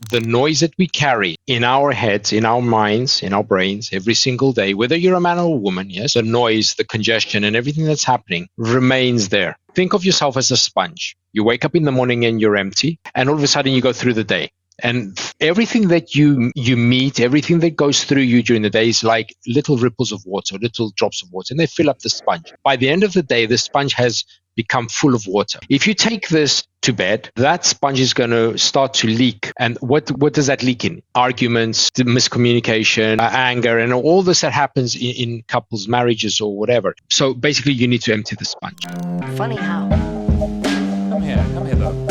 the noise that we carry in our heads, in our minds, in our brains every single day, whether you're a man or a woman, yes, the noise, the congestion, and everything that's happening remains there. Think of yourself as a sponge. You wake up in the morning and you're empty, and all of a sudden you go through the day. And everything that you meet, everything that goes through you during the day is like little ripples of water, little drops of water, and they fill up the sponge. By the end of the day, the sponge has become full of water. If you take this to bed, that sponge is going to start to leak. And what does that leak in? Arguments, miscommunication, anger, and all this that happens in couples' marriages or whatever. So basically, you need to empty the sponge. Funny how. Come here though.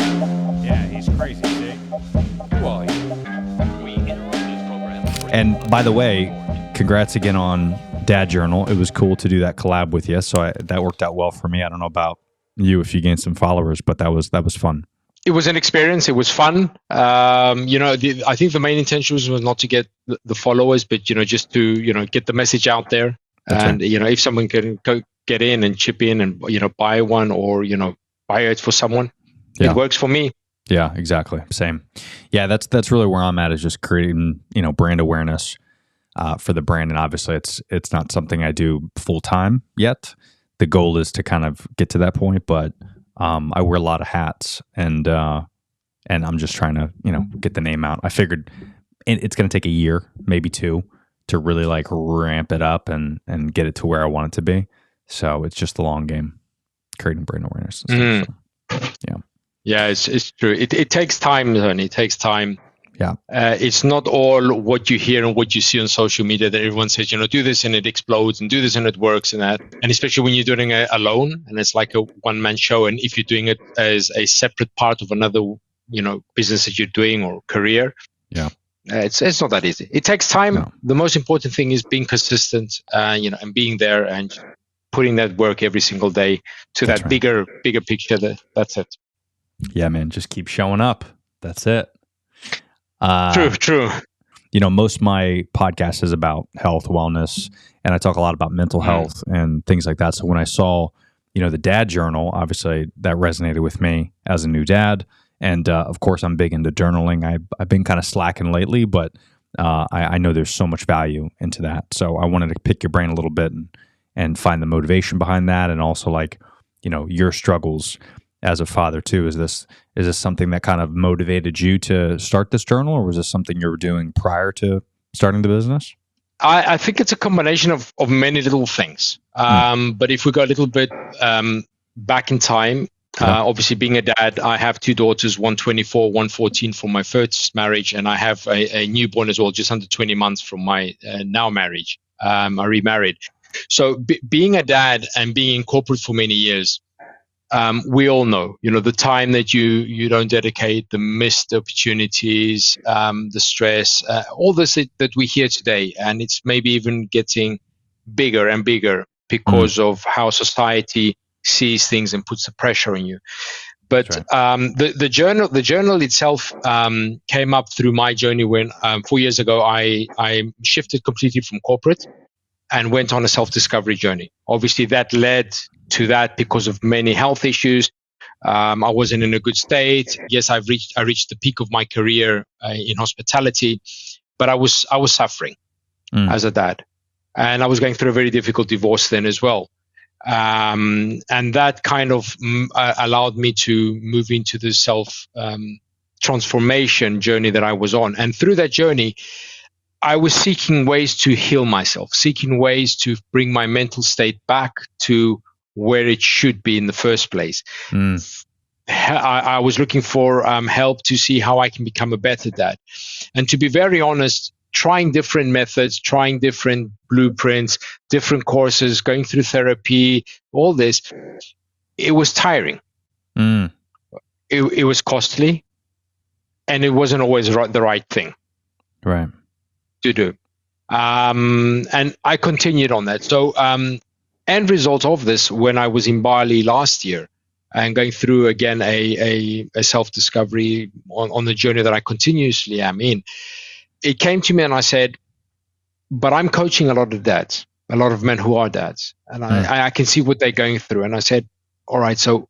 Yeah, he's crazy, see? Who are you? We interrupt this program. And by the way, congrats again on Dad Journal. It was cool to do that collab with you. So that worked out well for me. I don't know about you if you gained some followers, but that was fun. It was an experience. It was fun. I think the main intention was not to get the followers, but just to get the message out there. That's and right. If someone can go get in and chip in and buy one or buy it for someone, Yeah. It works for me. Yeah, exactly. Same. Yeah, that's really where I'm at, is just creating brand awareness for the brand. And obviously it's not something I do full time yet. The goal is to kind of get to that point, but I wear a lot of hats, and I'm just trying to get the name out. I figured it's going to take a year, maybe two, to really like ramp it up and get it to where I want it to be. So it's just the long game, creating brand awareness and stuff. So, yeah. Yeah, it's true. It takes time, Tony. It takes time. Yeah. It's not all what you hear and what you see on social media that everyone says, do this and it explodes, and do this and it works and that. And especially when you're doing it alone and it's like a one-man show. And if you're doing it as a separate part of another, business that you're doing or career, Yeah. It's not that easy. It takes time. No. The most important thing is being consistent, and being there and putting that work every single day to That's that right. bigger picture. That's it. Yeah, man. Just keep showing up. That's it. True. Most of my podcast is about health, wellness, and I talk a lot about mental health and things like that. So when I saw, the Dad Journal, obviously that resonated with me as a new dad. And of course, I'm big into journaling. I've been kind of slacking lately, but I know there's so much value into that. So I wanted to pick your brain a little bit and find the motivation behind that, and also your struggles as a father too. Is this something that kind of motivated you to start this journal, or was this something you were doing prior to starting the business? I think it's a combination of many little things. But if we go a little bit back in time, obviously being a dad, I have two daughters, one 24, one 14 from my first marriage, and I have a newborn as well, just under 20 months from my now marriage. I remarried. So being a dad and being in corporate for many years, we all know, the time that you don't dedicate, the missed opportunities, the stress, all this that we hear today. And it's maybe even getting bigger and bigger because of how society sees things and puts the pressure on you. But right. The journal itself came up through my journey when 4 years ago I shifted completely from corporate and went on a self-discovery journey. Obviously, that led to that because of many health issues. I wasn't in a good state. Yes, I reached the peak of my career in hospitality, but I was suffering as a dad, and I was going through a very difficult divorce then as well. And that kind of allowed me to move into the self transformation journey that I was on. And through that journey, I was seeking ways to heal myself, seeking ways to bring my mental state back to where it should be in the first place. I was looking for help to see how I can become a better dad. And to be very honest, trying different methods, trying different blueprints, different courses, going through therapy, all this, it was tiring. It was costly, and it wasn't always the right thing. Right. To do. And I continued on that. So end result of this, when I was in Bali last year and going through again a self-discovery on the journey that I continuously am in, it came to me and I said, but I'm coaching a lot of dads, a lot of men who are dads, and I can see what they're going through. And I said, all right, so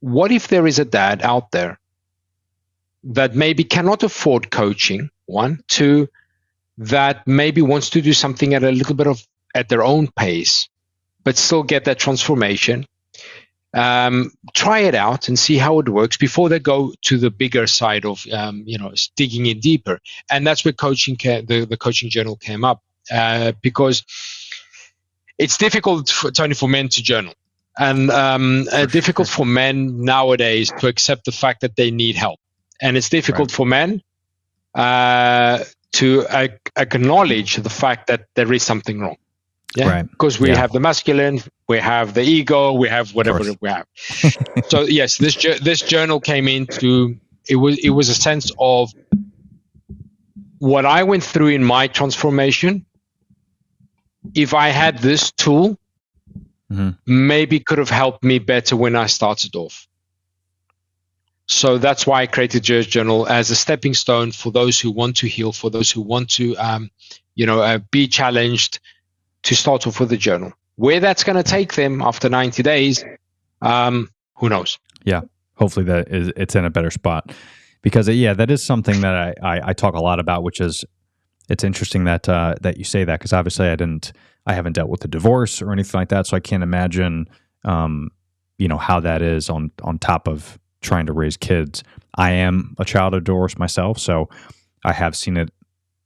what if there is a dad out there that maybe cannot afford coaching, one. Two, that maybe wants to do something at a little bit of at their own pace, but still get that transformation. Try it out and see how it works before they go to the bigger side of digging in deeper. And that's where the coaching journal came up, because it's difficult, Tony, for men to journal, and difficult for men nowadays to accept the fact that they need help, and it's difficult for men to acknowledge the fact that there is something wrong. Yeah, right. Because we have the masculine, we have the ego, we have whatever we have. So yes, this journal came into it was a sense of what I went through in my transformation. If I had this tool, maybe could have helped me better when I started off. So that's why I created Joe's Journal as a stepping stone for those who want to heal, for those who want to be challenged, to start off with a journal. Where that's going to take them after 90 days, who knows? Yeah, hopefully it's in a better spot, because that is something that I talk a lot about, which is, it's interesting that you say that, because obviously I haven't dealt with a divorce or anything like that, so I can't imagine how that is on top of trying to raise kids. I am a child of divorce myself, so I have seen it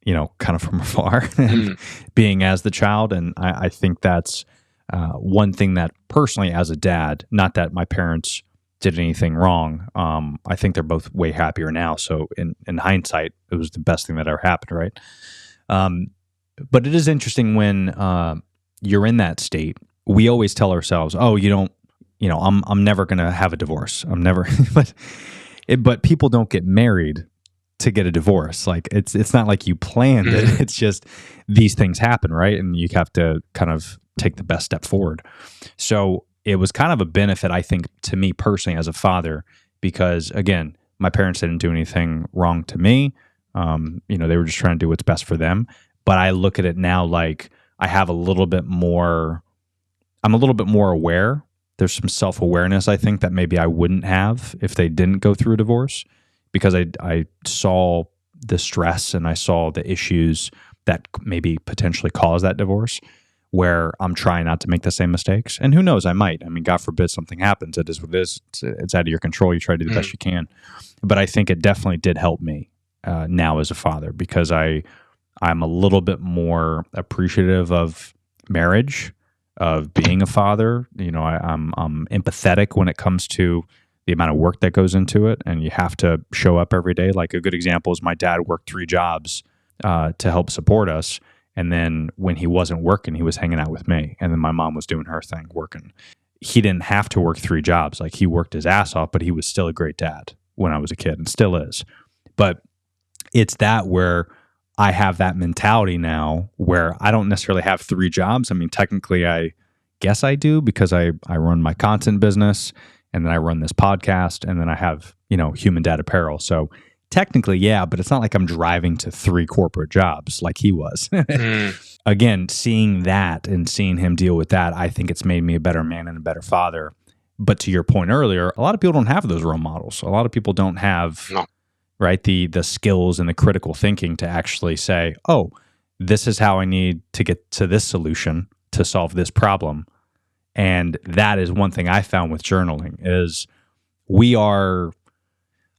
kind of from afar, being as the child. And I think that's one thing that personally, as a dad, not that my parents did anything wrong, I think they're both way happier now. So in hindsight, it was the best thing that ever happened, right? But it is interesting when you're in that state. We always tell ourselves, oh, I'm never going to have a divorce. I'm never, but people don't get married to get a divorce. Like it's not like you planned it. It's just these things happen, right? And you have to kind of take the best step forward. So it was kind of a benefit, I think, to me personally as a father, because again, my parents didn't do anything wrong to me. They were just trying to do what's best for them. But I look at it now like I have I'm a little bit more aware. There's some self-awareness, I think, that maybe I wouldn't have if they didn't go through a divorce, because I saw the stress and I saw the issues that maybe potentially cause that divorce, where I'm trying not to make the same mistakes. And who knows, I might. I mean, God forbid something happens. It is what it is. It's out of your control. You try to do the best you can. But I think it definitely did help me now as a father, because I'm a little bit more appreciative of marriage, of being a father. I'm empathetic when it comes to the amount of work that goes into it, and you have to show up every day. Like a good example is my dad worked 3 jobs to help support us, and then when he wasn't working, he was hanging out with me, and then my mom was doing her thing, working. He didn't have to work 3 jobs. Like, he worked his ass off, but he was still a great dad when I was a kid, and still is. But it's that where I have that mentality now where I don't necessarily have 3 jobs. I mean, technically, I guess I do, because I run my content business, and then I run this podcast, and then I have, Human Dad Apparel. So technically, yeah, but it's not like I'm driving to 3 corporate jobs like he was. Again, seeing that and seeing him deal with that, I think it's made me a better man and a better father. But to your point earlier, a lot of people don't have those role models. A lot of people don't have, right, the skills and the critical thinking to actually say, oh, this is how I need to get to this solution to solve this problem. And that is one thing I found with journaling, is we are,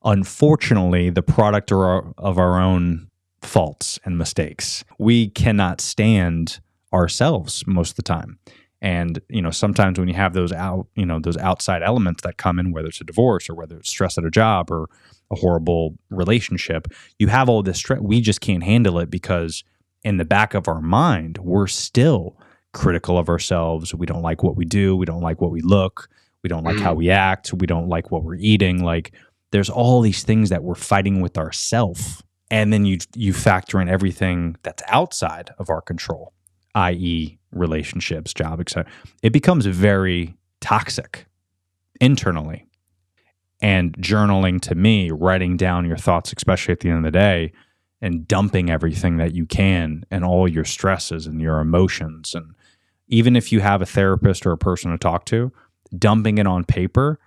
unfortunately, the product of our own faults and mistakes. We cannot stand ourselves most of the time. And, sometimes when you have those outside elements that come in, whether it's a divorce or whether it's stress at a job or a horrible relationship, you have all this stress. We just can't handle it, because in the back of our mind, we're still critical of ourselves. We don't like what we do. We don't like what we look. We don't like how we act. We don't like what we're eating. Like, there's all these things that we're fighting with ourselves. And then you factor in everything that's outside of our control, i.e. relationships, job, etc. It becomes very toxic internally. And journaling, to me, writing down your thoughts, especially at the end of the day, and dumping everything that you can and all your stresses and your emotions. And even if you have a therapist or a person to talk to, dumping it on paper,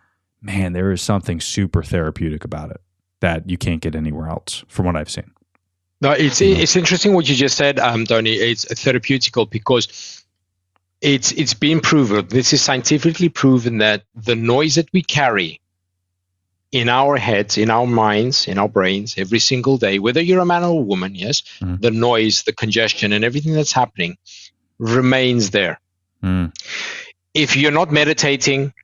man, there is something super therapeutic about it. that you can't get anywhere else from what I've seen. No, it's interesting what you just said, Tony. It's therapeutical because it's been proven. This is scientifically proven that the noise that we carry in our heads, in our minds, in our brains every single day, whether you're a man or a woman, yes, the noise, the congestion, and everything that's happening remains there. If you're not meditating,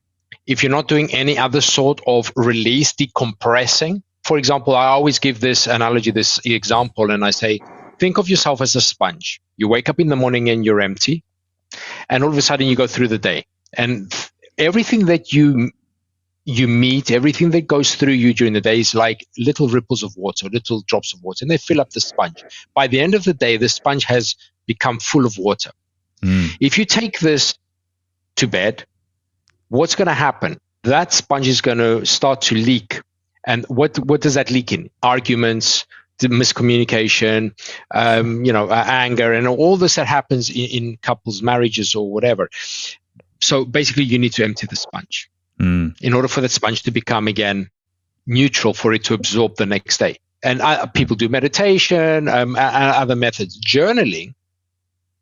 if you're not doing any other sort of release, decompressing. For example, I always give this analogy, this example, and I say, think of yourself as a sponge. You wake up in the morning and you're empty, and all of a sudden you go through the day. And everything that you meet, everything that goes through you during the day is like little ripples of water, little drops of water, and they fill up the sponge. By the end of the day, the sponge has become full of water. If you take this to bed, what's going to happen? That sponge is going to start to leak. And what does that leak in? Arguments, miscommunication, anger, and all this that happens in couples' marriages or whatever. So basically, you need to empty the sponge in order for that sponge to become again neutral, for it to absorb the next day. And people do meditation, other methods. Journaling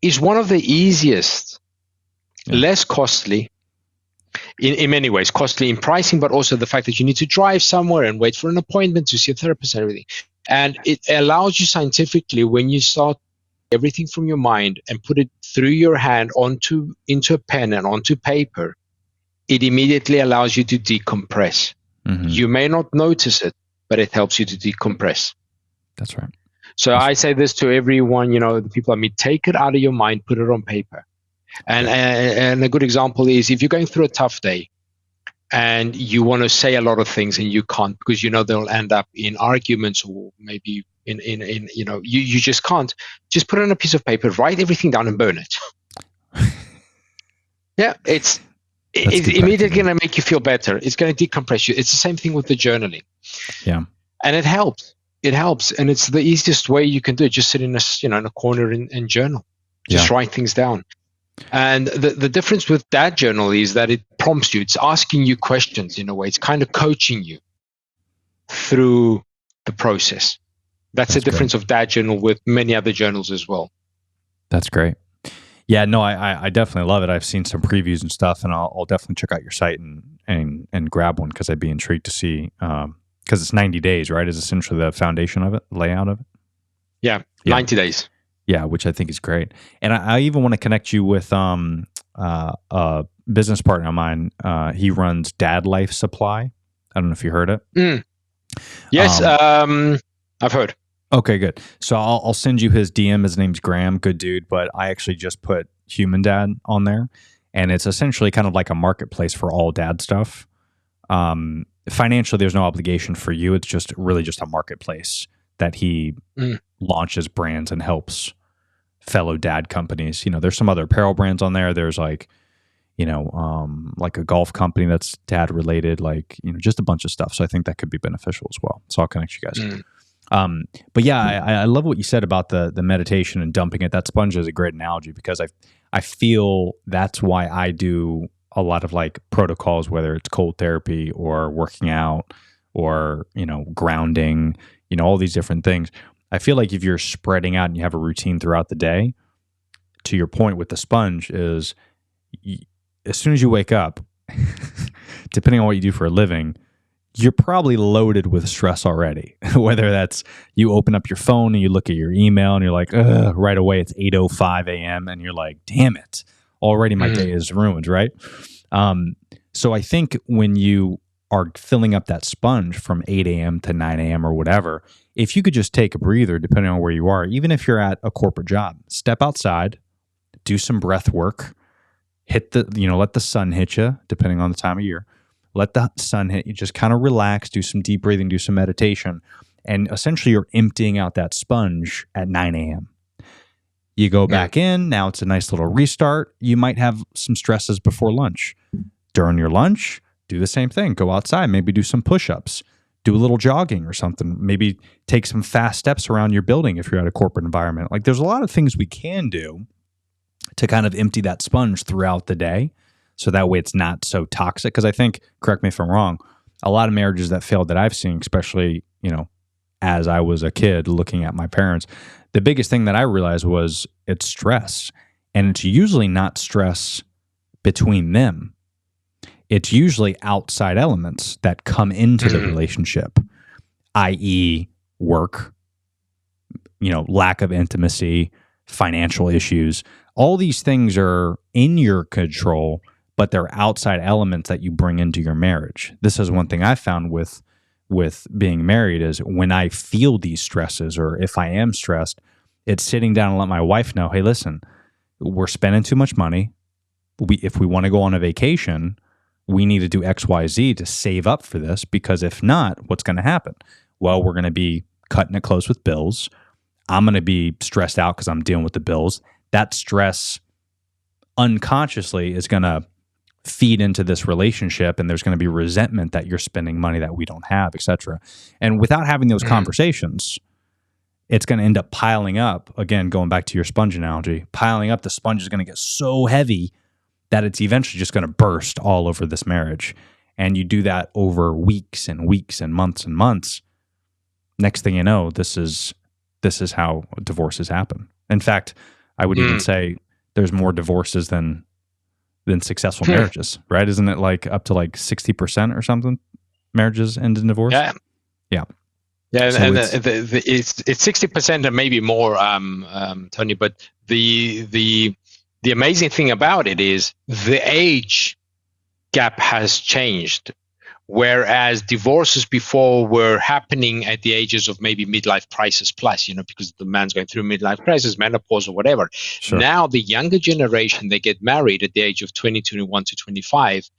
is one of the easiest, less costly. In many ways, costly in pricing, but also the fact that you need to drive somewhere and wait for an appointment to see a therapist and everything. And it allows you scientifically, when you start everything from your mind and put it through your hand into a pen and onto paper, it immediately allows you to decompress. You may not notice it, but it helps you to decompress. That's right. So I say this to everyone, the people I meet, take it out of your mind, put it on paper. And a good example is if you're going through a tough day and you want to say a lot of things and you can't because they'll end up in arguments or maybe you just can't. Just put it on a piece of paper, write everything down and burn it. It's immediately going to make you feel better. It's going to decompress you. It's the same thing with the journaling. Yeah. And it helps. It helps. And it's the easiest way you can do it. Just sit in a corner and journal. Just write things down. And the difference with that journal is that it prompts you. It's asking you questions in a way. It's kind of coaching you through the process. That's the difference of that journal with many other journals as well. That's great. Yeah, no, I definitely love it. I've seen some previews and stuff, and I'll definitely check out your site and grab one because I'd be intrigued to see, because it's 90 days, right? Is essentially the foundation of it, layout of it? Yeah, 90 days. Yeah, which I think is great. And I even want to connect you with a business partner of mine. He runs Dad Life Supply. I don't know if you heard it. Yes, I've heard. Okay, good. So I'll send you his DM. His name's Graham. Good dude. But I actually just put Human Dad on there. And it's essentially kind of like a marketplace for all dad stuff. Financially, there's no obligation for you. It's just really just a marketplace that he launches brands and helps fellow dad companies. There's some other apparel brands on there. There's like a golf company that's dad related, just a bunch of stuff. So I think that could be beneficial as well. So I'll connect you guys. But yeah, I love what you said about the meditation and dumping it. That sponge is a great analogy because I feel that's why I do a lot of protocols, whether it's cold therapy or working out or, grounding, all these different things. I feel like if you're spreading out and you have a routine throughout the day, to your point with the sponge is as soon as you wake up, depending on what you do for a living, you're probably loaded with stress already. Whether that's you open up your phone and you look at your email and you're like, ugh, right away it's 8:05 a.m. and you're like, damn it, already my day is ruined, right? So I think when you are filling up that sponge from 8 a.m. to 9 a.m. or whatever, if you could just take a breather, depending on where you are, even if you're at a corporate job, step outside, do some breath work, let the sun hit you, depending on the time of year. Let the sun hit you, just kind of relax, do some deep breathing, do some meditation. And essentially you're emptying out that sponge at 9 a.m. You go back in, now it's a nice little restart. You might have some stresses before lunch. During your lunch, do the same thing. Go outside, maybe do some push-ups, do a little jogging or something. Maybe take some fast steps around your building if you're at a corporate environment. There's a lot of things we can do to kind of empty that sponge throughout the day. So that way it's not so toxic. Because I think, correct me if I'm wrong, a lot of marriages that failed that I've seen, especially, as I was a kid looking at my parents, the biggest thing that I realized was it's stress. And it's usually not stress between them. It's usually outside elements that come into the relationship, i.e. work, lack of intimacy, financial issues. All these things are in your control, but they're outside elements that you bring into your marriage. This is one thing I found with being married is when I feel these stresses, or if I am stressed, it's sitting down and let my wife know, hey, listen, we're spending too much money. If we want to go on a vacation, we need to do X, Y, Z to save up for this, because if not, what's going to happen? Well, we're going to be cutting it close with bills. I'm going to be stressed out because I'm dealing with the bills. That stress unconsciously is going to feed into this relationship, and there's going to be resentment that you're spending money that we don't have, etc. And without having those conversations, it's going to end up piling up. Again, going back to your sponge analogy, piling up, the sponge is going to get so heavy that it's eventually just going to burst all over this marriage. And you do that over weeks and weeks and months. Next thing you know, this is how divorces happen. In fact, I would even say there's more divorces than successful marriages, right? Isn't it like up to like 60% or something? Marriages end in divorce? Yeah. Yeah, So and it's 60% and maybe more, Tony. But the amazing thing about it is the age gap has changed. Whereas divorces before were happening at the ages of maybe midlife crisis plus, because the man's going through midlife crisis, menopause or whatever. Sure. Now the younger generation, they get married at the age of 20, 21 to 25.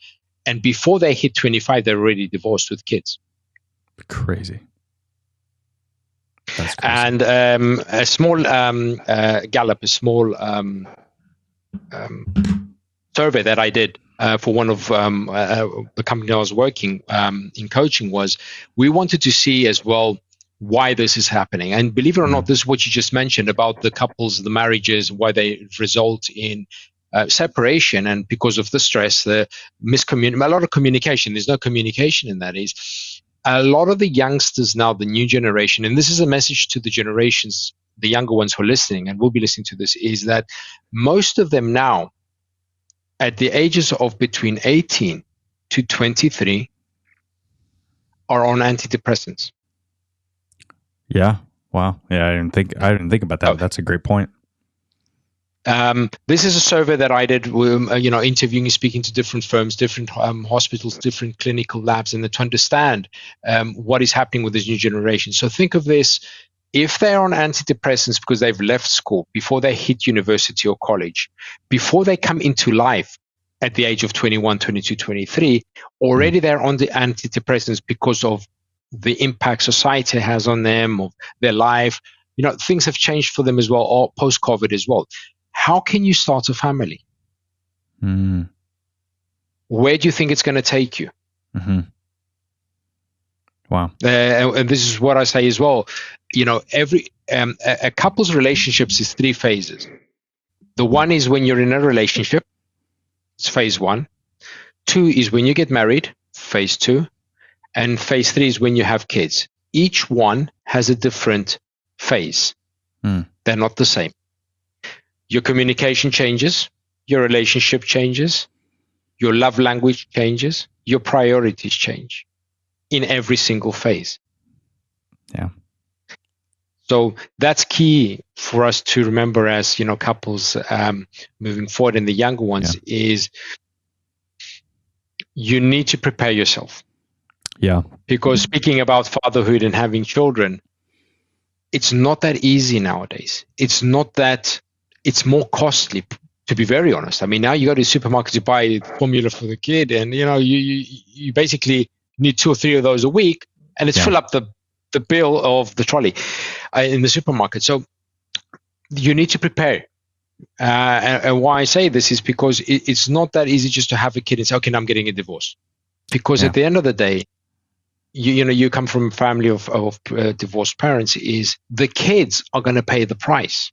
And before they hit 25, they're already divorced with kids. Crazy. That's crazy. And a small Gallup, a small survey that I did for one of the company I was working in coaching was, we wanted to see as well why this is happening. And believe it or not, this is what you just mentioned about the couples, the marriages, why they result in separation. And because of the stress, the a lot of communication, there's no communication in that, is a lot of the youngsters now, the new generation, and this is a message to the generations, the younger ones who are listening and will be listening to this, is that most of them now, at the ages of between 18 to 23, are on antidepressants. Yeah. Wow. Yeah, I didn't think about that. Oh. That's a great point. This is a survey that I did, interviewing and speaking to different firms, different hospitals, different clinical labs, and to understand what is happening with this new generation. So think of this: if they're on antidepressants because they've left school, before they hit university or college, before they come into life at the age of 21, 22, 23, already they're on the antidepressants because of the impact society has on them, of their life. Things have changed for them as well, or post-COVID as well. How can you start a family? Where do you think it's going to take you? Wow. And this is what I say as well. Every a couple's relationships is 3 phases. The one is when you're in a relationship, it's phase 1. 2 is when you get married, phase 2, and phase 3 is when you have kids. Each one has a different phase. They're not the same. Your communication changes, your relationship changes, your love language changes, your priorities change in every single phase. Yeah. So that's key for us to remember as, couples moving forward, and the younger ones, is you need to prepare yourself. Yeah. Because speaking about fatherhood and having children, it's not that easy nowadays. It's more costly, to be very honest. I mean, now you go to the supermarket to buy formula for the kid, and you basically need 2 or 3 of those a week, and it's fill up the bill of the trolley in the supermarket. So you need to prepare. And why I say this is because it's not that easy just to have a kid and say, okay, now I'm getting a divorce. Because at the end of the day, you come from a family of divorced parents, is the kids are going to pay the price.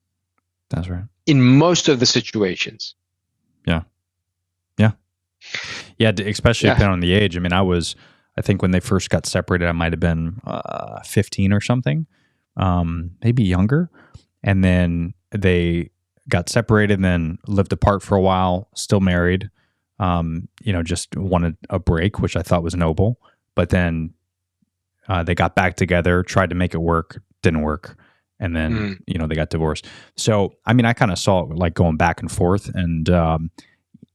That's right. In most of the situations. Yeah. Especially depending on the age. I mean, I was I think when they first got separated, I might have been 15 or something, maybe younger. And then they got separated and then lived apart for a while, still married, just wanted a break, which I thought was noble. But then they got back together, tried to make it work, didn't work. And then, they got divorced. So, I mean, I kind of saw it like going back and forth. And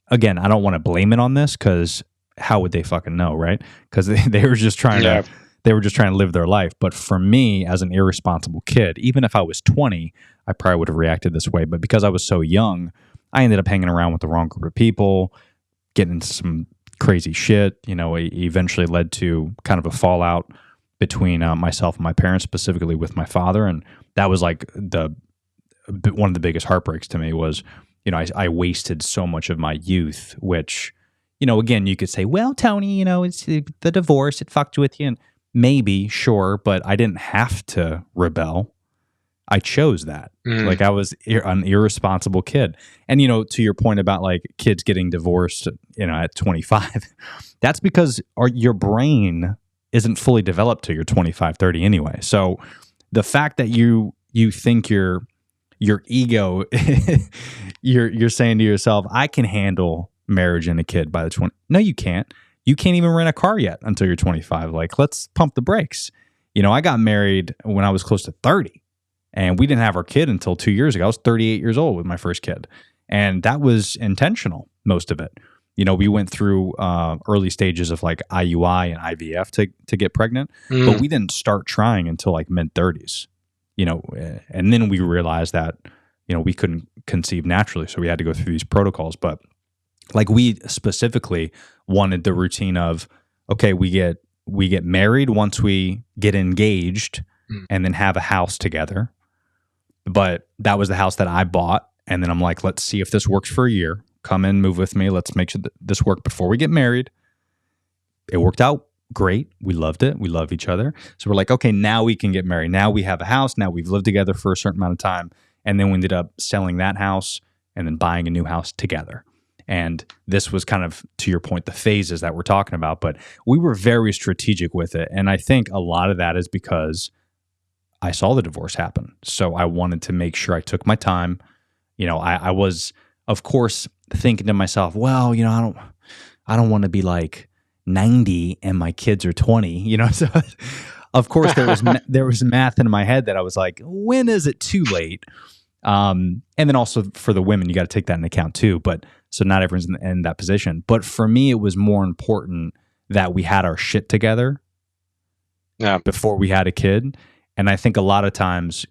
again, I don't want to blame it on this because how would they fucking know, right? Because they were just trying to live their life. But for me, as an irresponsible kid, even if I was 20, I probably would have reacted this way. But because I was so young, I ended up hanging around with the wrong group of people, getting into some crazy shit. It eventually led to kind of a fallout between myself and my parents, specifically with my father. And that was like one of the biggest heartbreaks to me was, I wasted so much of my youth, which, again, you could say, well, Tony, it's the divorce, it fucked with you. And maybe, sure, but I didn't have to rebel. I chose that. Like I was an irresponsible kid. And, to your point about like kids getting divorced, at 25, that's because your brain isn't fully developed till you're 25, 30 anyway. So the fact that you think your ego, you're saying to yourself, I can handle marriage and a kid by the 20. No, you can't. You can't even rent a car yet until you're 25. Like, let's pump the brakes. I got married when I was close to 30 and we didn't have our kid until 2 years ago. I was 38 years old with my first kid. And that was intentional, most of it. We went through early stages of like IUI and IVF to get pregnant, but we didn't start trying until like mid-30s, and then we realized that, we couldn't conceive naturally. So we had to go through these protocols. But like we specifically wanted the routine of, okay, we get married once we get engaged and then have a house together. But that was the house that I bought. And then I'm like, let's see if this works for a year. Come in, move with me. Let's make sure that this worked before we get married. It worked out great. We loved it. We love each other. So we're like, okay, now we can get married. Now we have a house. Now we've lived together for a certain amount of time. And then we ended up selling that house and then buying a new house together. And this was kind of, to your point, the phases that we're talking about. But we were very strategic with it. And I think a lot of that is because I saw the divorce happen. So I wanted to make sure I took my time. I was, of course, thinking to myself, well, I don't want to be like 90 and my kids are 20, so of course there was math in my head that I was like, when is it too late? And then also for the women, you got to take that into account too. But so not everyone's in that position. But for me, it was more important that we had our shit together before we had a kid. And I think a lot of times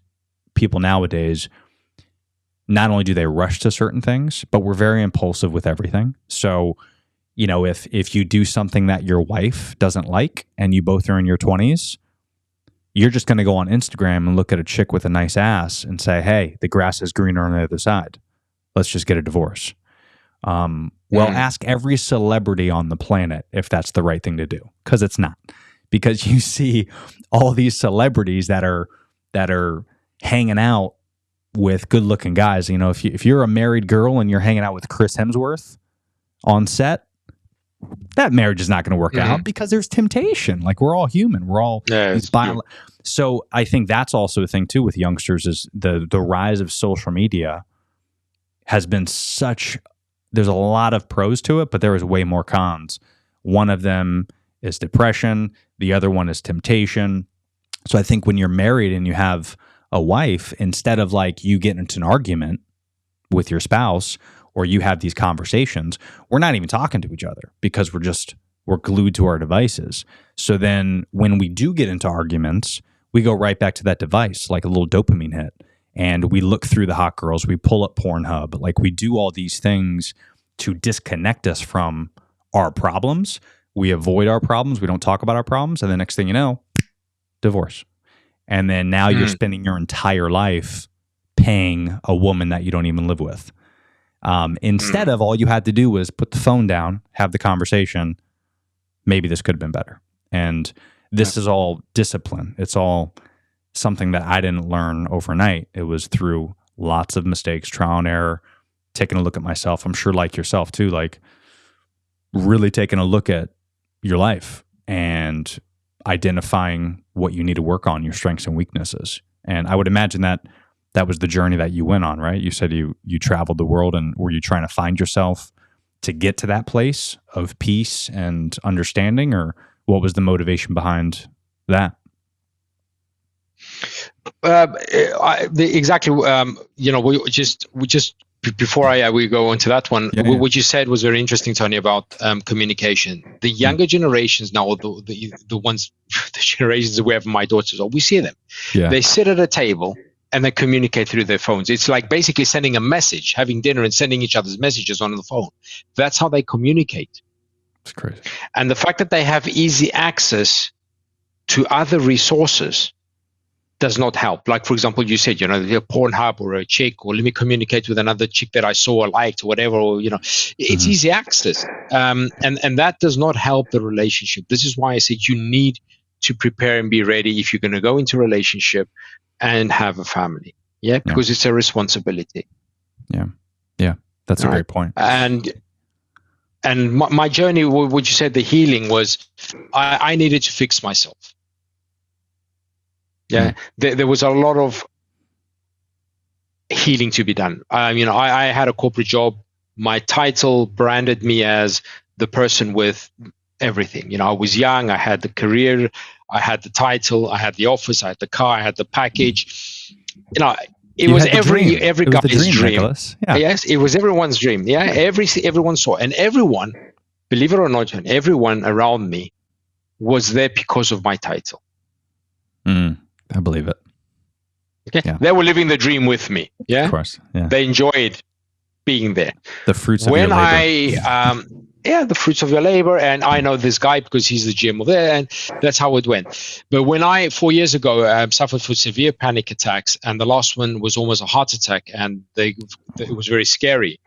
people nowadays, not only do they rush to certain things, but we're very impulsive with everything. So, if you do something that your wife doesn't like and you both are in your 20s, you're just going to go on Instagram and look at a chick with a nice ass and say, hey, the grass is greener on the other side. Let's just get a divorce. Ask every celebrity on the planet if that's the right thing to do, because it's not. Because you see all these celebrities that are hanging out with good-looking guys. If you're a married girl and you're hanging out with Chris Hemsworth on set, that marriage is not going to work out because there's temptation. Like, we're all human. We're all so I think that's also a thing too with youngsters is the rise of social media has been there's a lot of pros to it, but there is way more cons. One of them is depression. The other one is temptation. So I think when you're married and you have a wife, instead of like you get into an argument with your spouse or you have these conversations, we're not even talking to each other because we're glued to our devices. So then when we do get into arguments, we go right back to that device, like a little dopamine hit. And we look through the hot girls, we pull up Pornhub, like we do all these things to disconnect us from our problems. We avoid our problems. We don't talk about our problems. And the next thing you know, divorce. And then now you're spending your entire life paying a woman that you don't even live with. Instead of all you had to do was put the phone down, have the conversation. Maybe this could have been better. And this is all discipline. It's all something that I didn't learn overnight. It was through lots of mistakes, trial and error, taking a look at myself. I'm sure like yourself too, like really taking a look at your life and identifying what you need to work on, your strengths and weaknesses. And I would imagine that was the journey that you went on, right? You said you traveled the world, and were you trying to find yourself to get to that place of peace and understanding, or what was the motivation behind that? Exactly. We just before we go into that one, what you said was very interesting, Tony, about communication. The younger generations now, the ones, the generations that we have my daughters, we see them. Yeah. They sit at a table and they communicate through their phones. It's like basically sending a message, having dinner and sending each other's messages on the phone. That's how they communicate. It's crazy. And the fact that they have easy access to other resources does not help. Like, for example, you said, a Pornhub or a chick, or let me communicate with another chick that I saw or liked or whatever, or, it's easy access. And that does not help the relationship. This is why I said you need to prepare and be ready if you're going to go into a relationship and have a family. Yeah. Because it's a responsibility. Yeah. Yeah. That's a great point. And my journey, what you said, the healing was, I needed to fix myself. Yeah, there was a lot of healing to be done. I had a corporate job. My title branded me as the person with everything. I was young. I had the career. I had the title. I had the office. I had the car. I had the package. It was every guy's dream. Nicholas. Yeah. Yes, it was everyone's dream. Yeah, everyone saw, and everyone, believe it or not, everyone around me was there because of my title. I believe it. Okay. Yeah. They were living the dream with me. Yeah. Of course. Yeah. They enjoyed being there. The fruits of your labor. The fruits of your labor. And I know this guy because he's the GM of there, and that's how it went. But when 4 years ago, suffered from severe panic attacks, and the last one was almost a heart attack, and it was very scary.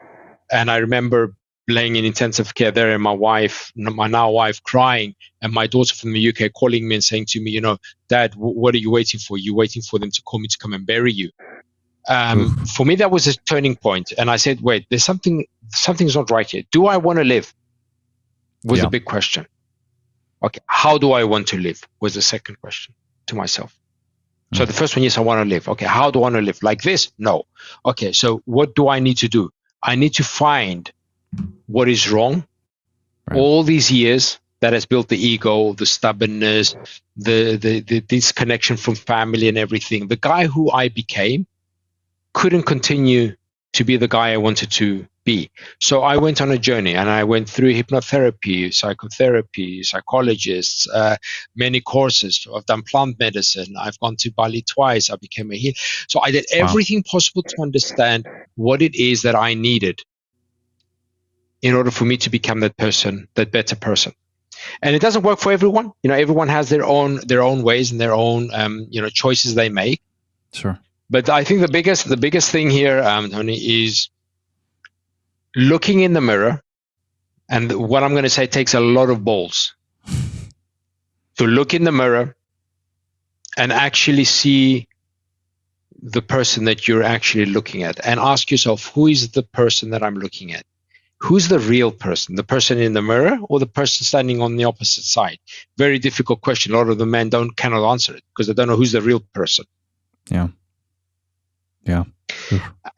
And I remember laying in intensive care there, and my now wife crying, and my daughter from the UK calling me and saying to me, Dad, what are you waiting for? You're waiting for them to call me to come and bury you. For me, that was a turning point. And I said, wait, there's something's not right here. Do I want to live? Was a big question. Okay, how do I want to live? Was the second question to myself. So the first one, yes, I want to live. Okay, how do I want to live? Like this? No. Okay, so what do I need to do? I need to find what is wrong. Right. All these years that has built the ego, the stubbornness, the disconnection from family and everything. The guy who I became couldn't continue to be the guy I wanted to be. So I went on a journey, and I went through hypnotherapy, psychotherapy, psychologists, many courses. I've done plant medicine. I've gone to Bali twice. I became a healer. So I did everything possible to understand what it is that I needed in order for me to become that person, that better person. And it doesn't work for everyone. Everyone has their own ways and their own choices they make. Sure. But I think the biggest thing here, Tony, is looking in the mirror. And what I'm going to say takes a lot of balls to look in the mirror and actually see the person that you're actually looking at, and ask yourself, who is the person that I'm looking at? Who's the real person? The person in the mirror or the person standing on the opposite side? Very difficult question. A lot of the men cannot answer it because they don't know who's the real person. Yeah. Yeah.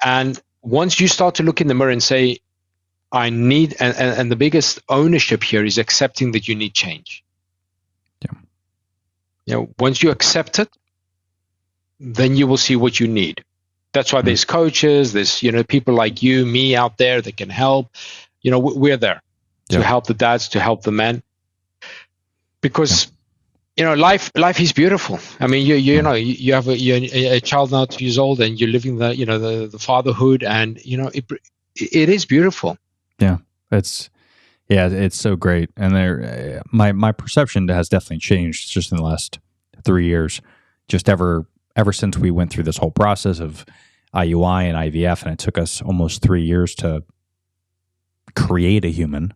And once you start to look in the mirror and say, I need, and the biggest ownership here is accepting that you need change. Yeah. Once you accept it, then you will see what you need. That's why there's coaches, there's, people like you, me out there that can help. We're there to help the dads, to help the men. Because, life is beautiful. I mean, you have a child now 2 years old, and you're living the fatherhood, and, it is beautiful. Yeah. It's so great. And my perception has definitely changed just in the last 3 years, just ever since we went through this whole process of IUI and IVF, and it took us almost 3 years to create a human,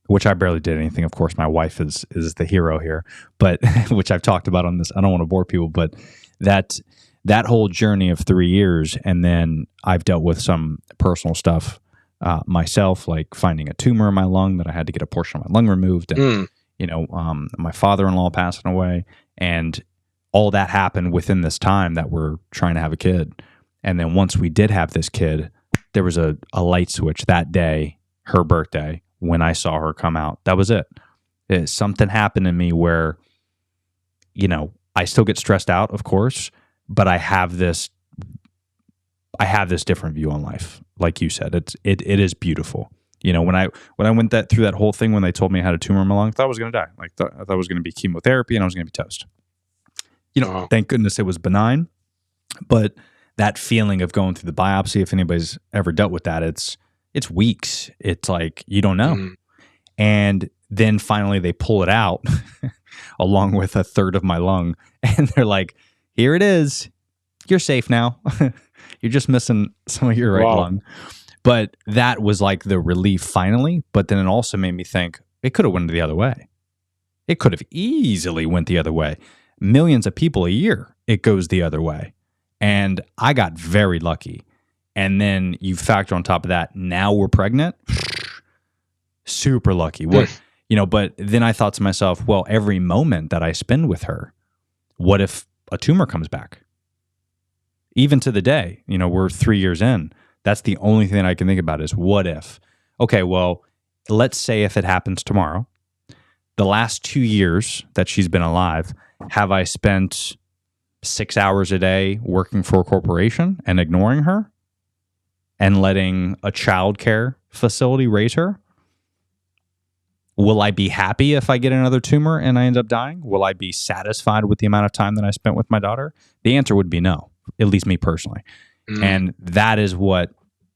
which I barely did anything. Of course, my wife is the hero here, but which I've talked about on this. I don't want to bore people, but that whole journey of 3 years, and then I've dealt with some personal stuff myself, like finding a tumor in my lung that I had to get a portion of my lung removed, and my father-in-law passing away, and all that happened within this time that we're trying to have a kid. And then once we did have this kid, there was a light switch that day, her birthday, when I saw her come out. That was it. Something happened in me where, I still get stressed out, of course, but I have this different view on life. Like you said, it is beautiful. When I went through that whole thing, when they told me I had a tumor in my lung, I thought I was going to die. I thought it was going to be chemotherapy and I was going to be toast. Thank goodness it was benign. But that feeling of going through the biopsy, if anybody's ever dealt with that, it's weeks. It's like, you don't know. And then finally they pull it out along with a third of my lung. And they're like, here it is. You're safe now. You're just missing some of your right lung. But that was like the relief finally. But then it also made me think it could have went the other way. It could have easily went the other way. Millions of people a year, it goes the other way. And I got very lucky. And then you factor on top of that, now we're pregnant. Super lucky. But then I thought to myself, well, every moment that I spend with her, what if a tumor comes back? Even to the day, we're 3 years in. That's the only thing that I can think about is what if? Okay, well, let's say if it happens tomorrow, the last 2 years that she's been alive, have I spent 6 hours a day working for a corporation and ignoring her and letting a child care facility raise her? Will I be happy if I get another tumor and I end up dying? Will I be satisfied with the amount of time that I spent with my daughter? The answer would be no, at least me personally. And that is what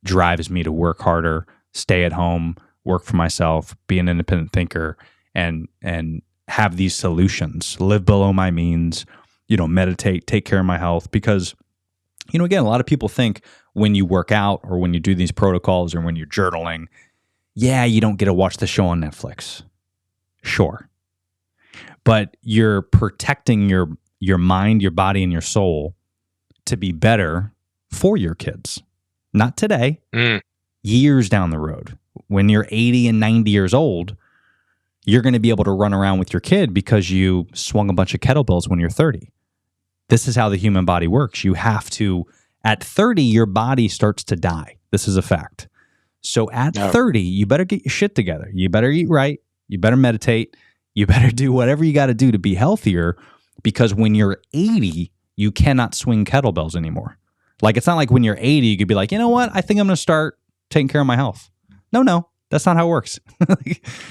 drives me to work harder, stay at home, work for myself, be an independent thinker, and have these solutions, live below my means, meditate, take care of my health. Because, again, a lot of people think when you work out or when you do these protocols or when you're journaling, you don't get to watch the show on Netflix. Sure. But you're protecting your mind, your body, and your soul to be better for your kids. Not today, years down the road. When you're 80 and 90 years old, you're going to be able to run around with your kid because you swung a bunch of kettlebells when you're 30. This is how the human body works. You have to, at 30, your body starts to die. This is a fact. So at 30, you better get your shit together. You better eat right. You better meditate. You better do whatever you got to do to be healthier, because when you're 80, you cannot swing kettlebells anymore. Like, it's not like when you're 80, you could be like, you know what? I think I'm going to start taking care of my health. No, that's not how it works.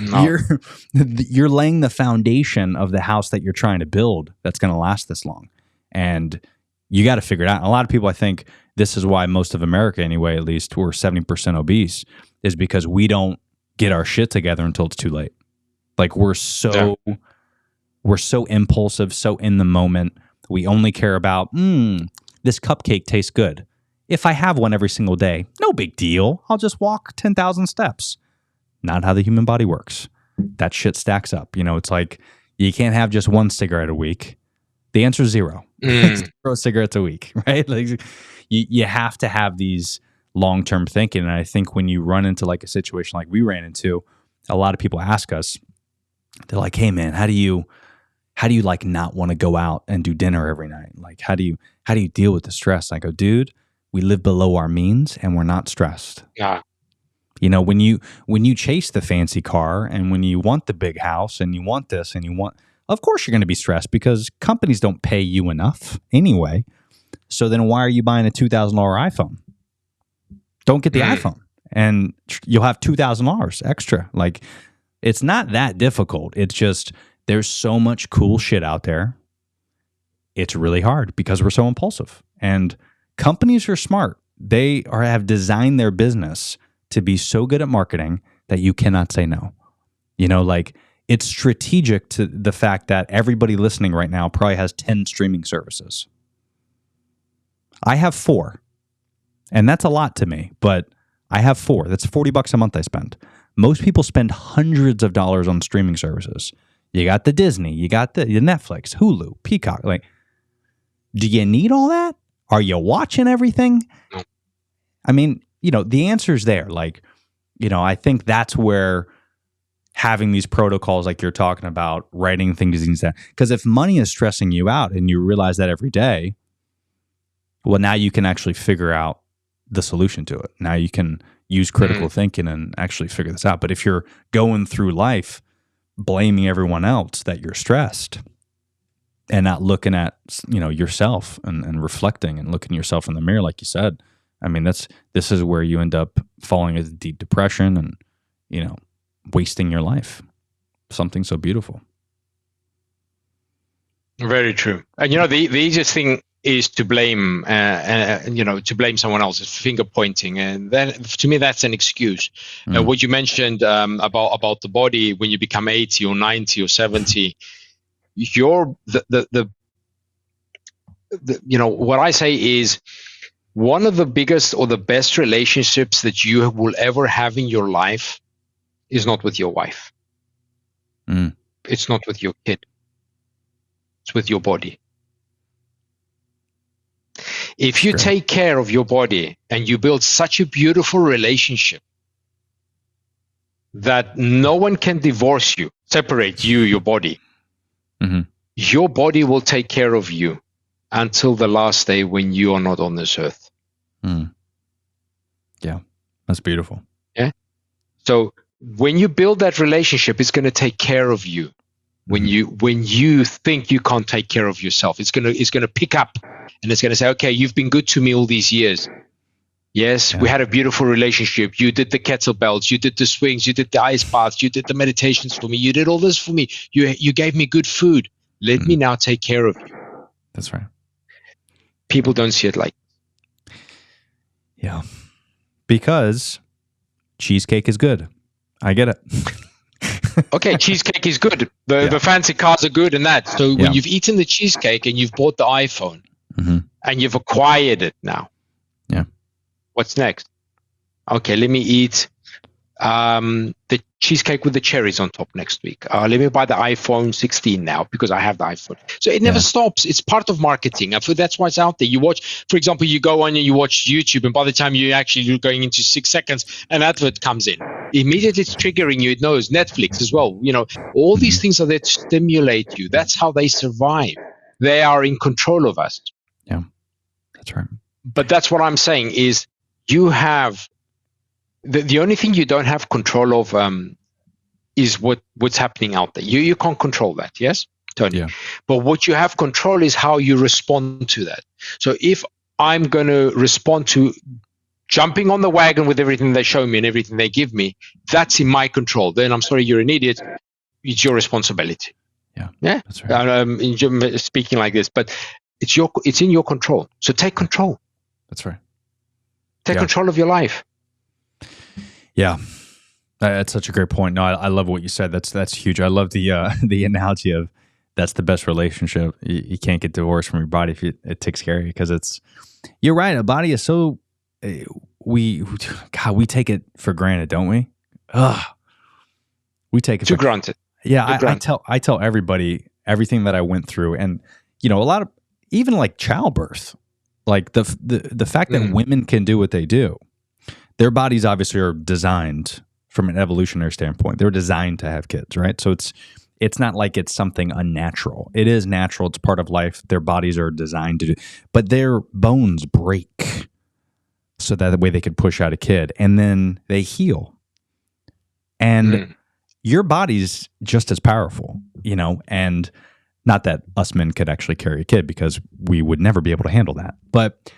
No. You're laying the foundation of the house that you're trying to build that's going to last this long. And you got to figure it out. And a lot of people, I think this is why most of America, anyway, at least, we're 70% obese, is because we don't get our shit together until it's too late. Like, we're so impulsive, so in the moment. We only care about, this cupcake tastes good. If I have one every single day, no big deal. I'll just walk 10,000 steps. Not how the human body works. That shit stacks up. It's like you can't have just one cigarette a week. The answer is 0. 0 cigarettes a week, right? Like, you have to have these long-term thinking. And I think when you run into like a situation like we ran into, a lot of people ask us, they're like, hey man, how do you like not want to go out and do dinner every night? Like, how do you deal with the stress? I go, dude, we live below our means and we're not stressed. Yeah. When you chase the fancy car and when you want the big house and you want this and you want, of course you're going to be stressed because companies don't pay you enough anyway. So then why are you buying a $2,000 iPhone? Don't get the iPhone and you'll have $2,000 extra. Like, it's not that difficult. It's just, there's so much cool shit out there. It's really hard because we're so impulsive. And companies are smart. They have designed their business to be so good at marketing that you cannot say no. Like, it's strategic to the fact that everybody listening right now probably has 10 streaming services. I have 4. And that's a lot to me, but I have 4. That's $40 a month I spend. Most people spend hundreds of dollars on streaming services. You got the Disney, you got the Netflix, Hulu, Peacock. Like, do you need all that? Are you watching everything? I mean, the answer's there. Like, I think that's where having these protocols like you're talking about, writing things down. Because if money is stressing you out and you realize that every day, well, now you can actually figure out the solution to it. Now you can use critical thinking and actually figure this out. But if you're going through life blaming everyone else that you're stressed and not looking at, yourself and reflecting and looking yourself in the mirror, like you said, I mean, this is where you end up falling into deep depression and, wasting your life. Something so beautiful. Very true. And the easiest thing is to blame, to blame someone else, is finger pointing, and then to me that's an excuse. What you mentioned about the body when you become 80 or 90 or 70, what I say is one of the biggest or the best relationships that you will ever have in your life is not with your wife. It's not with your kid. It's with your body. If you take care of your body and you build such a beautiful relationship that no one can divorce you, separate you, your body, your body will take care of you until the last day when you are not on this earth. Yeah, that's beautiful. Yeah. So when you build that relationship, it's going to take care of you. When you think you can't take care of yourself, it's gonna pick up and it's gonna say, okay, you've been good to me all these years. Yes, we had a beautiful relationship. You did the kettlebells, you did the swings, you did the ice baths, you did the meditations for me, you did all this for me. You gave me good food. Let me now take care of you. That's right. People don't see it like. Yeah, because cheesecake is good. I get it. Okay, cheesecake is good. The fancy cars are good and that. So when you've eaten the cheesecake and you've bought the iPhone and you've acquired it now, what's next? Okay, let me eat the cheesecake with the cherries on top next week. Let me buy the iPhone 16 now because I have the iPhone. So it never stops. It's part of marketing. I feel that's why it's out there. You watch, for example, you go on and you watch YouTube, and by the time you're going into 6 seconds, an advert comes in. Immediately it's triggering you. It knows. Netflix as well. All these things are there to stimulate you. That's how they survive. They are in control of us. Yeah, that's right. But that's what I'm saying is you have the only thing you don't have control of is what's happening out there. You can't control that, yes, Tony? Yeah. But what you have control is how you respond to that. So if I'm going to respond to jumping on the wagon with everything they show me and everything they give me, that's in my control. Then I'm sorry, you're an idiot. It's your responsibility. Yeah, that's right. Speaking like this, but it's in your control. So take control. That's right. Take control of your life. Yeah, that's such a great point. No, I love what you said. That's huge. I love the analogy of that's the best relationship. You can't get divorced from your body if it takes care of you, because you're right. A body is so we take it for granted, don't we? We take it for granted. Yeah, I tell everybody everything that I went through, and a lot of even like childbirth, like the fact that women can do what they do. Their bodies obviously are designed from an evolutionary standpoint. They're designed to have kids, right? So it's not like it's something unnatural. It is natural. It's part of life. Their bodies are designed to do, but their bones break so that way they could push out a kid, and then they heal. And your body's just as powerful, and not that us men could actually carry a kid because we would never be able to handle that. But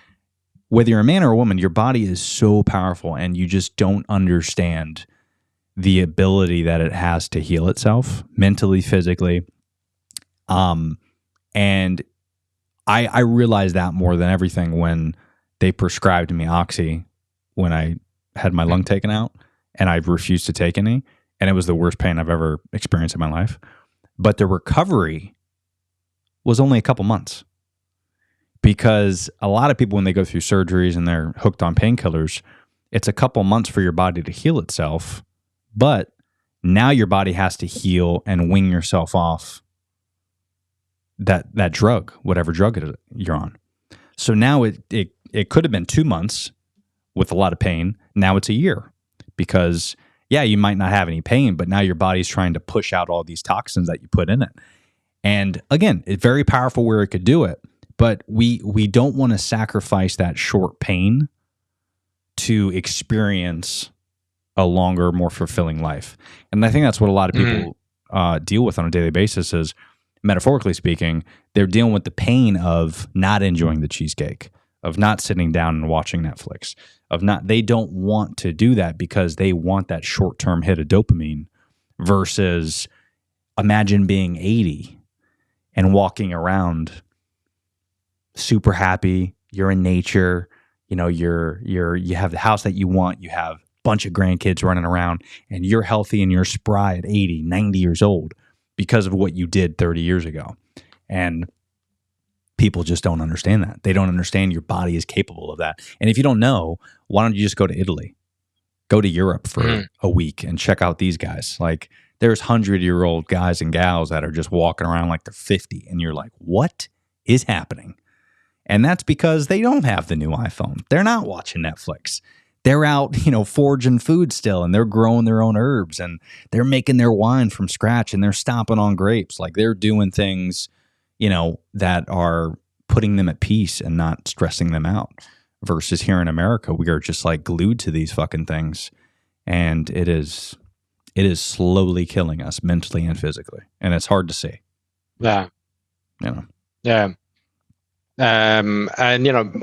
whether you're a man or a woman, your body is so powerful, and you just don't understand the ability that it has to heal itself mentally, physically. And I realized that more than everything when they prescribed me Oxy when I had my lung taken out, and I refused to take any, and it was the worst pain I've ever experienced in my life. But the recovery was only a couple months. Because a lot of people, when they go through surgeries and they're hooked on painkillers, it's a couple months for your body to heal itself. But now your body has to heal and wean yourself off that drug, whatever drug you're on. So now it could have been 2 months with a lot of pain. Now it's a year because yeah, you might not have any pain, but now your body's trying to push out all these toxins that you put in it. And again, it's very powerful where it could do it, but we don't want to sacrifice that short pain to experience a longer, more fulfilling life. And I think that's what a lot of people deal with on a daily basis is, metaphorically speaking, they're dealing with the pain of not enjoying the cheesecake, of not sitting down and watching Netflix, they don't want to do that because they want that short-term hit of dopamine versus imagine being 80 and walking around super happy, you're in nature, you know, you have the house that you want, you have a bunch of grandkids running around, and you're healthy and you're spry at 80, 90 years old because of what you did 30 years ago. And people just don't understand that. They don't understand your body is capable of that. And if you don't know, why don't you just go to Italy? Go to Europe for a week and check out these guys. Like, there's 100-year-old guys and gals that are just walking around like they're 50. And you're like, what is happening? And that's because they don't have the new iPhone. They're not watching Netflix. They're out, foraging food still, and they're growing their own herbs, and they're making their wine from scratch, and they're stomping on grapes. Like, they're doing things, that are putting them at peace and not stressing them out. Versus here in America, we are just like glued to these fucking things. And it is slowly killing us mentally and physically. And it's hard to see. Yeah. Yeah. And,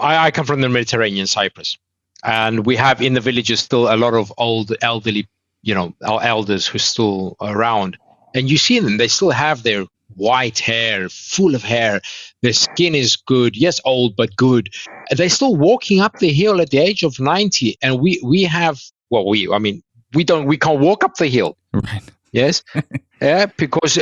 I come from the Mediterranean, Cyprus. And we have in the villages still a lot of old elderly, our elders who are still around. And you see them, they still have their white hair, full of hair. Their skin is good. Yes, old, but good. They're still walking up the hill at the age of 90. And we can't walk up the hill. Right. Yes. Yeah, because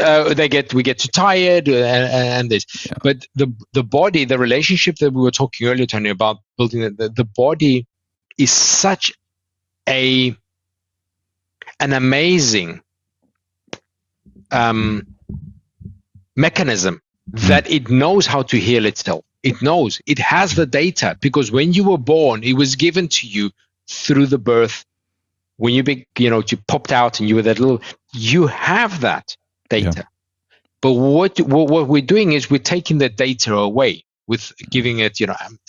we get too tired and this. Yeah. But the body, the relationship that we were talking earlier, Tony, about building the body is such an amazing mechanism that it knows how to heal itself. It knows. It has the data, because when you were born, it was given to you through the birth. When you you popped out and you were that little, you have that data. Yeah. But what we're doing is we're taking the data away with giving it,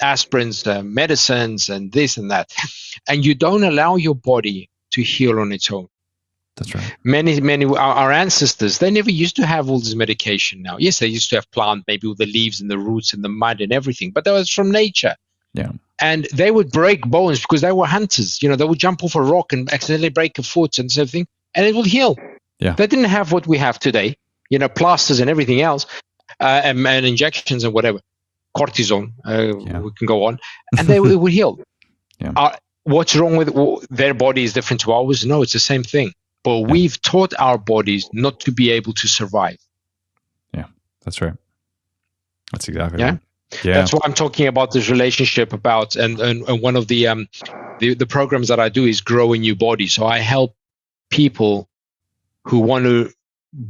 aspirins, medicines, and this and that, and you don't allow your body to heal on its own. That's right. Many our ancestors, they never used to have all this medication. Now, yes, they used to have plant, maybe with the leaves and the roots and the mud and everything, but that was from nature. Yeah. And they would break bones because they were hunters. They would jump off a rock and accidentally break a foot and something, and it will heal. Yeah. They didn't have what we have today, plasters and everything else, and injections and whatever, cortisone. We can go on, and it would heal. Yeah. What's wrong with their body is different to ours? No, it's the same thing. But we've taught our bodies not to be able to survive. Yeah, that's right. That's exactly right. Yeah. That's what I'm talking about, this relationship about, and one of the programs that I do is grow a new body. So I help people who want to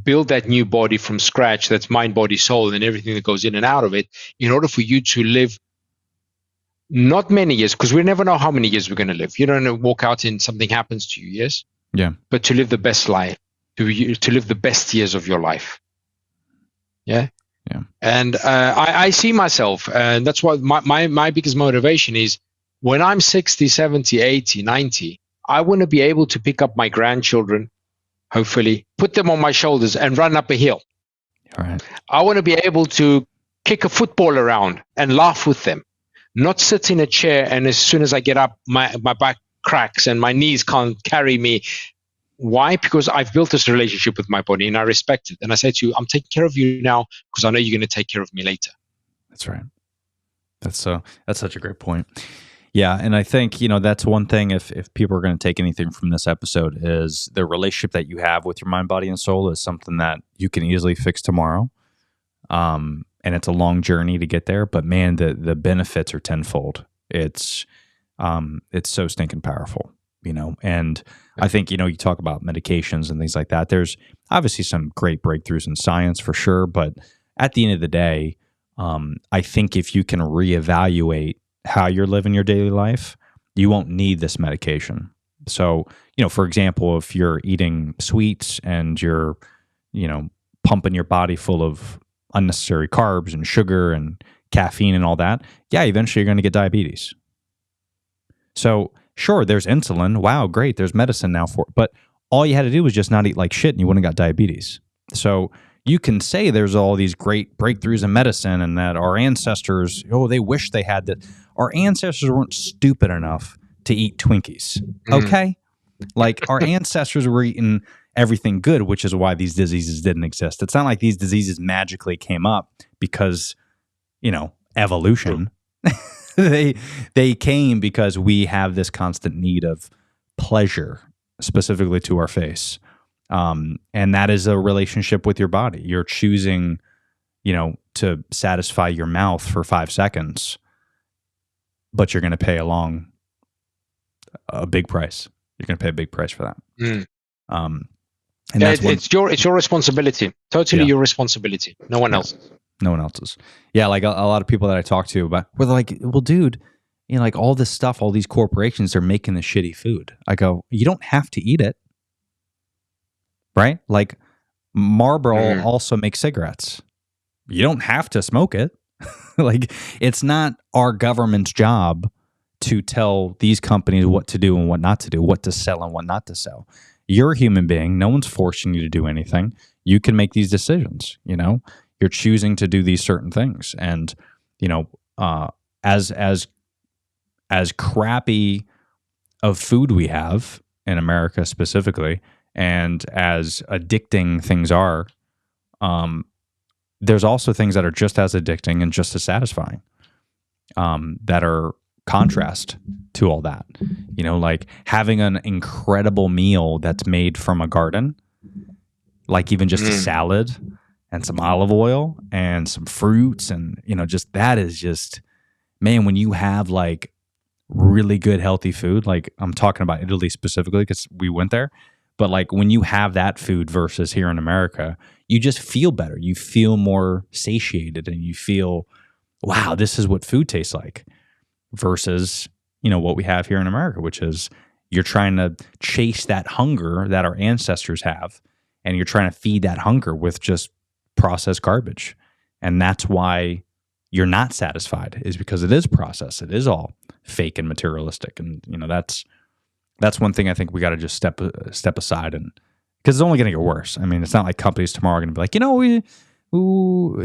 build that new body from scratch, that's mind, body, soul, and everything that goes in and out of it, in order for you to live not many years, because we never know how many years we're going to live. You don't walk out and something happens to you, yes? Yeah. But to live the best life, to live the best years of your life. Yeah. Yeah. And I see myself, and that's what my biggest motivation is. When I'm 60, 70, 80, 90, I want to be able to pick up my grandchildren, hopefully, put them on my shoulders and run up a hill. All right. I want to be able to kick a football around and laugh with them, not sit in a chair and as soon as I get up, my back cracks and my knees can't carry me. Why? Because I've built this relationship with my body and I respect it. And I say to you, I'm taking care of you now because I know you're going to take care of me later. That's right. That's such a great point. Yeah. And I think, that's one thing, if people are going to take anything from this episode, is the relationship that you have with your mind, body, and soul is something that you can easily fix tomorrow. And it's a long journey to get there, but man, the benefits are tenfold. It's so stinking powerful, and I think, you talk about medications and things like that. There's obviously some great breakthroughs in science for sure, but at the end of the day, I think if you can reevaluate how you're living your daily life, you won't need this medication So, for example, if you're eating sweets and you're, pumping your body full of unnecessary carbs and sugar and caffeine and all that, yeah, eventually you're going to get diabetes. So sure, there's insulin. Wow, great. There's medicine now for it. But all you had to do was just not eat like shit and you wouldn't have got diabetes. So you can say there's all these great breakthroughs in medicine and that our ancestors, they wish they had that. Our ancestors weren't stupid enough to eat Twinkies. Okay? Like our ancestors were eating everything good, which is why these diseases didn't exist. It's not like these diseases magically came up because, evolution. They came because we have this constant need of pleasure, specifically to our face. And that is a relationship with your body. You're choosing, to satisfy your mouth for 5 seconds, but you're going to pay a big price. You're going to pay a big price for that. And it's your responsibility. Totally your responsibility. No one else's. No one else's. Yeah, like a lot of people that I talk to about, were like, well, dude, like all this stuff, all these corporations are making the shitty food. I go, you don't have to eat it. Right? Like Marlboro also makes cigarettes. You don't have to smoke it. Like it's not our government's job to tell these companies what to do and what not to do, what to sell and what not to sell. You're a human being. No one's forcing you to do anything. You can make these decisions, You're choosing to do these certain things. And, as crappy of food we have in America specifically, and as addicting things are, there's also things that are just as addicting and just as satisfying, that are contrast to all that. Like having an incredible meal that's made from a garden, like even just a salad and some olive oil and some fruits and, just that is just, man, when you have like really good healthy food, like I'm talking about Italy specifically because we went there, but like when you have that food versus here in America, you just feel better. You feel more satiated and you feel, wow, this is what food tastes like versus, what we have here in America, which is you're trying to chase that hunger that our ancestors have. And you're trying to feed that hunger with just processed garbage. And that's why you're not satisfied, is because it is processed. It is all fake and materialistic. And, that's one thing I think we got to just step aside, and because it's only going to get worse. I mean, it's not like companies tomorrow are going to be like,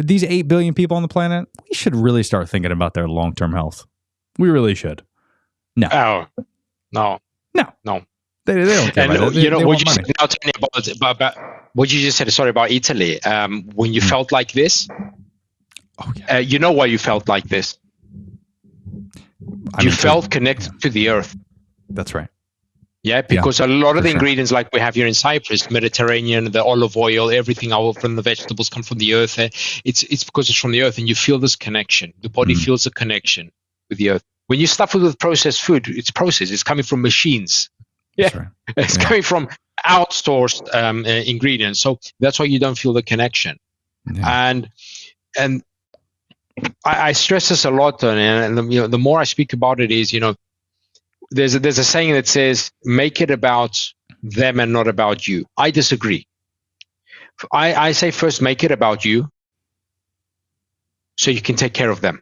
these 8 billion people on the planet, we should really start thinking about their long-term health. We really should. No. Oh, no. They don't care about it. What you said now, Tony, about what you just said, sorry, about Italy. When you felt like this, you know why you felt like this? You felt connected to the earth. That's right. Yeah, because a lot of the ingredients like we have here in Cyprus, Mediterranean, the olive oil, everything from the vegetables come from the earth. It's because it's from the earth, and you feel this connection. The body feels a connection with the earth. When you stuff it with processed food, it's processed. It's coming from machines. Yeah, right. It's coming from outsourced ingredients. So that's why you don't feel the connection. Yeah. And I stress this a lot, and the more I speak about it is, there's a saying that says, make it about them and not about you. I disagree. I say first, make it about you so you can take care of them.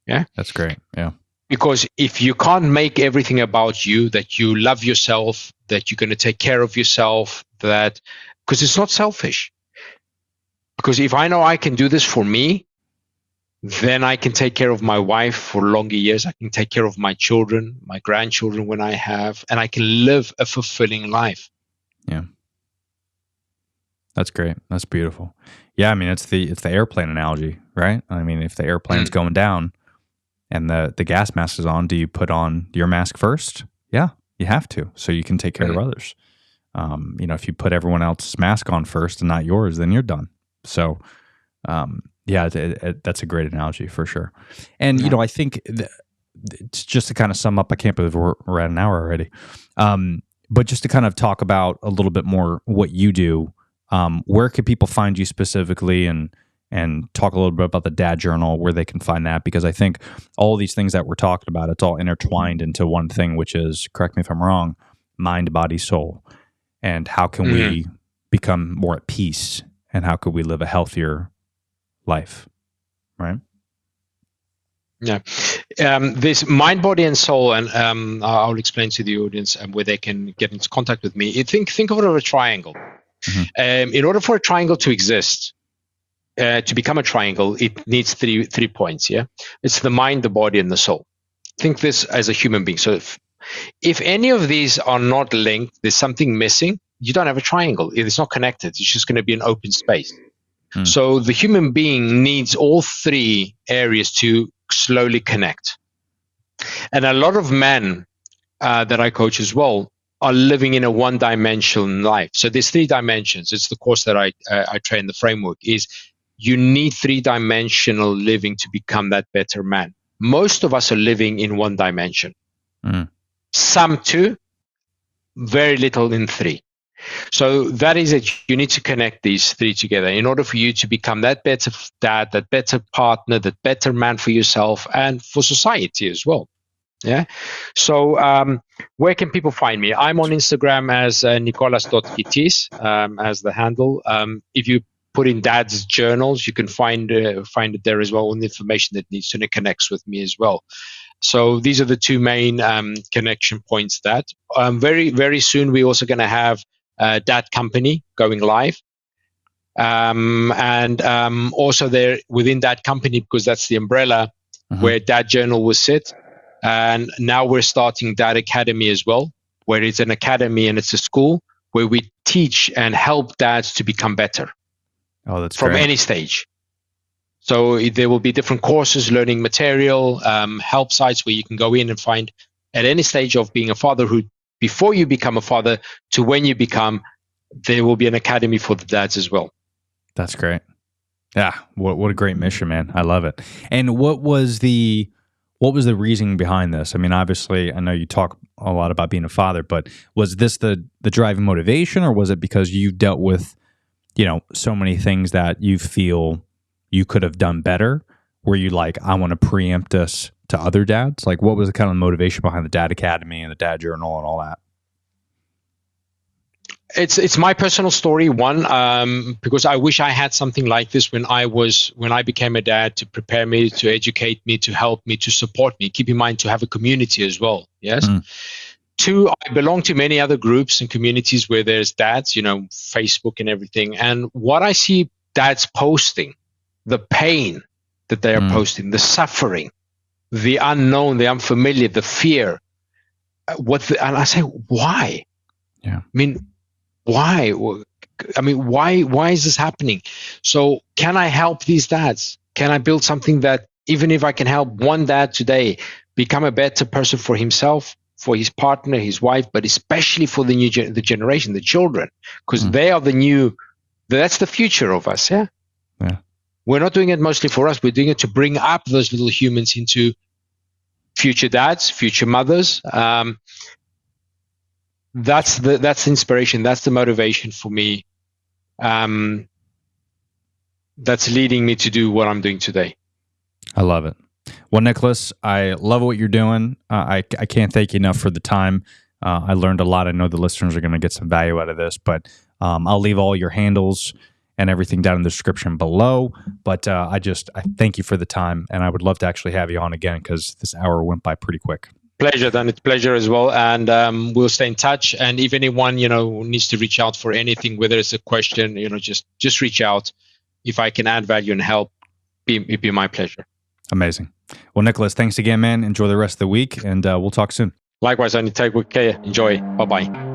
Yeah, that's great. Yeah. Because if you can't make everything about you, that you love yourself, that you're going to take care of yourself, because it's not selfish. Because if I know I can do this for me, then I can take care of my wife for longer years. I can take care of my children, my grandchildren when I have, and I can live a fulfilling life. Yeah. That's great. That's beautiful. Yeah, I mean, it's the airplane analogy, right? I mean, if the airplane's going down and the gas mask is on, do you put on your mask first? Yeah, you have to, so you can take care of others. If you put everyone else's mask on first and not yours, then you're done. So, that's a great analogy for sure. And, I think just to kind of sum up, I can't believe we're at an hour already. But just to kind of talk about a little bit more what you do, where could people find you specifically, and and talk a little bit about the Dad Journal, where they can find that, because I think all these things that we're talking about, it's all intertwined into one thing, which is, correct me if I'm wrong, mind, body, soul. And how can we become more at peace, and how could we live a healthier life, right? Yeah. This mind, body, and soul, and I'll explain to the audience where they can get into contact with me. Think of it as a triangle. In order for a triangle to exist, to become a triangle, it needs three points. Yeah, it's the mind, the body, and the soul. Think this as a human being. So if any of these are not linked, there's something missing. You don't have a triangle. It's not connected. It's just going to be an open space. So the human being needs all three areas to slowly connect. And a lot of men that I coach as well are living in a one-dimensional life. So there's 3 dimensions. It's the course that I train. The framework is you need 3-dimensional living to become that better man. Most of us are living in 1 dimension. Some 2, very little in 3. So that is it. You need to connect these 3 together in order for you to become that better dad, that better partner, that better man for yourself and for society as well. Yeah. So where can people find me? I'm on Instagram as Nicholas.Kittis as the handle. If you put in Dad's Journals, you can find it there as well, all the information that needs to connect with me as well. So these are the 2 main connection points. That very, very soon we're also going to have Dad Company going live. And also there within Dad Company, because that's the umbrella where Dad Journal will sit. And now we're starting Dad Academy as well, where it's an academy and it's a school where we teach and help dads to become better. Oh, that's from great. Any stage. So there will be different courses, learning material, help sites where you can go in and find at any stage of being a fatherhood, before you become a father to when you become, there will be an academy for the dads as well. That's great. Yeah. What a great mission, man. I love it. And what was the reasoning behind this? I mean, obviously, I know you talk a lot about being a father, but was this the driving motivation, or was it because you dealt with, so many things that you feel you could have done better? Were you like, I want to preempt this to other dads? Like, what was the kind of motivation behind the Dad Academy and the Dad Journal and all that? It's my personal story, because I wish I had something like this when I became a dad, to prepare me, to educate me, to help me, to support me. Keep in mind, to have a community as well. Yes. 2, I belong to many other groups and communities where there's dads, Facebook and everything. And what I see dads posting, the pain that they are posting, the suffering, the unknown, the unfamiliar, the fear. And I say, why? Yeah. I mean, why? I mean, why is this happening? So can I help these dads? Can I build something that, even if I can help one dad today become a better person for himself, for his partner, his wife, but especially for the generation, the children, because they are that's the future of us. Yeah. We're not doing it mostly for us. We're doing it to bring up those little humans into future dads, future mothers. That's the inspiration. That's the motivation for me. That's leading me to do what I'm doing today. I love it. Well, Nicholas, I love what you're doing. I can't thank you enough for the time. I learned a lot. I know the listeners are going to get some value out of this, but I'll leave all your handles and everything down in the description below. But I thank you for the time, and I would love to actually have you on again, because this hour went by pretty quick. Pleasure, Dan. It's a pleasure as well. And we'll stay in touch. And if anyone, needs to reach out for anything, whether it's a question, just reach out. If I can add value and help, it'd be my pleasure. Amazing. Well, Nicholas, thanks again, man. Enjoy the rest of the week, and we'll talk soon. Likewise, Andy. Take care. Enjoy. Bye-bye.